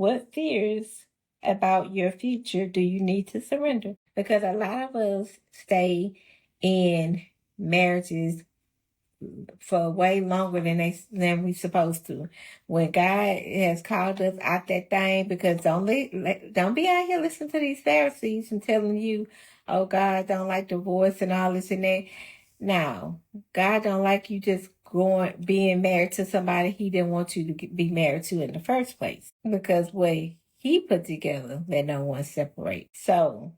what fears about your future do you need to surrender? Because a lot of us stay in marriages for way longer than we supposed to. When God has called us out that thing, because don't be out here listening to these Pharisees and telling you, oh, God don't like divorce and all this and that. Now, God don't like you just being married to somebody He didn't want you to be married to in the first place, because what He put together, let no one separate. So,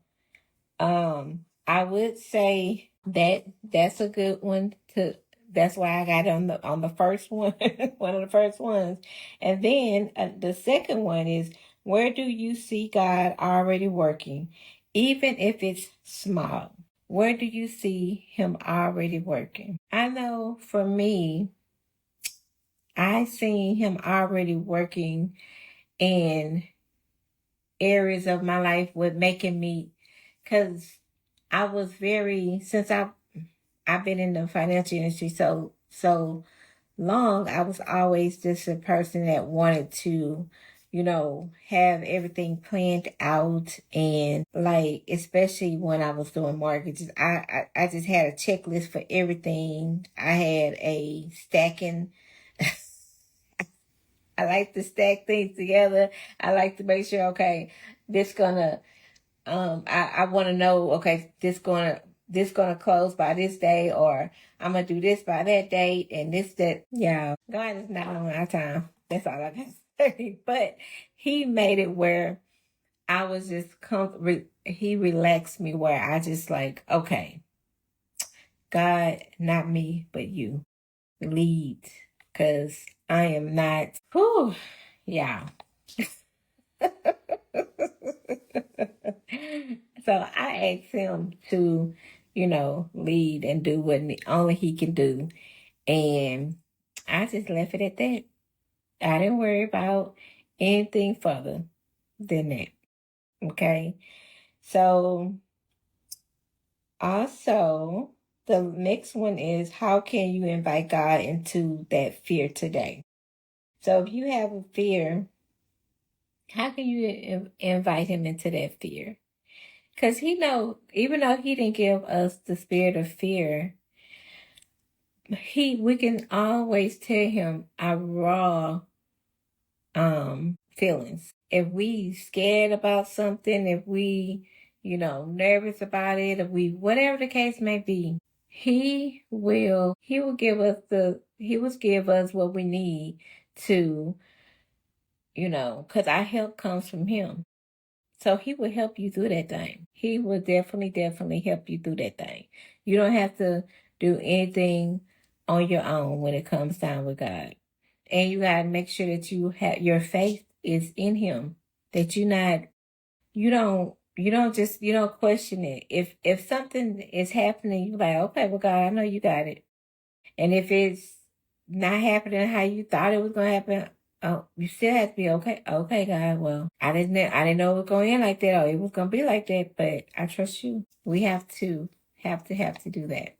I would say that that's a good one to. That's why I got on the first one, one of the first ones, and then the second one is, where do you see God already working, even if it's small? Where do you see Him already working? I know for me, I seen Him already working in areas of my life with making me, because I was since I've been in the financial industry so long, I was always just a person that wanted to, have everything planned out, and like, especially when I was doing mortgages, I just had a checklist for everything. I had a stacking. I like to stack things together. I like to make sure, okay, this gonna I want to know, okay, this gonna close by this day, or I'm gonna do this by that date, and that. Yeah, God is not on our time. That's all I can say. But He made it where I was just comfortable. He relaxed me where I just like, okay, God, not me, but you lead, because I am not. Whew, yeah. So I asked Him to, lead and do what only He can do. And I just left it at that. I didn't worry about anything further than that. Okay. So also, the next one is, how can you invite God into that fear today? So if you have a fear, how can you invite Him into that fear? Because even though He didn't give us the spirit of fear, we can always tell Him our raw feelings. If we scared about something, if we, nervous about it, if we, whatever the case may be, He will give us what we need to, because our help comes from Him. So He will help you through that thing. He will definitely help you through that thing. You don't have to do anything on your own when it comes down with God. And you got to make sure that your faith is in Him. That you don't question it. If something is happening, you're like, okay, well, God, I know you got it. And if it's not happening how you thought it was going to happen, oh, you still have to be okay. Okay, God, well, I didn't know it was going to end like that, or it was going to be like that, but I trust you. We have to do that.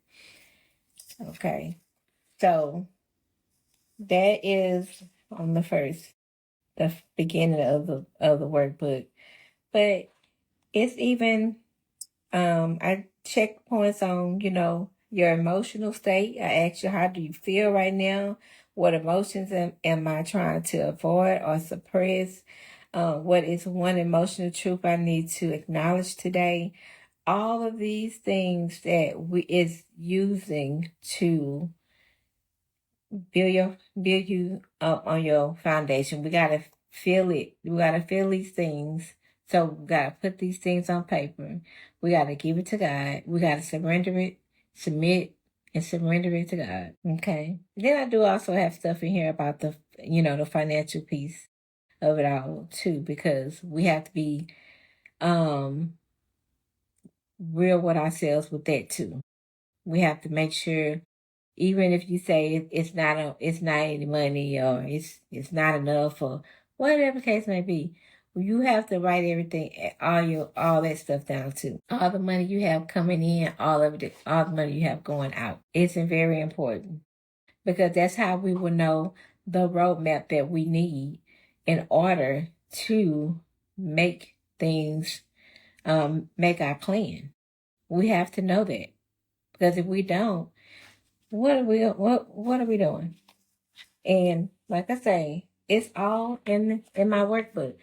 Okay. So that is on the beginning of the workbook. But it's even, I check points on, your emotional state. I ask you, how do you feel right now? What emotions am I trying to avoid or suppress? What is one emotional truth I need to acknowledge today? All of these things that is using to build you up on your foundation. We gotta feel it. We gotta feel these things. So we gotta put these things on paper. We gotta give it to God. We gotta surrender it, submit, and surrender it to God. Okay. Then I do also have stuff in here about the financial piece of it all too, because we have to be real with ourselves with that too. We have to make sure, even if you say it's not any money, or it's not enough, or whatever the case may be, you have to write everything, all that stuff down too. All the money you have coming in, all the money you have going out. It's very important, because that's how we will know the roadmap that we need in order to make things, make our plan. We have to know that, because if we don't, what are we doing? And like I say, it's all in my workbook.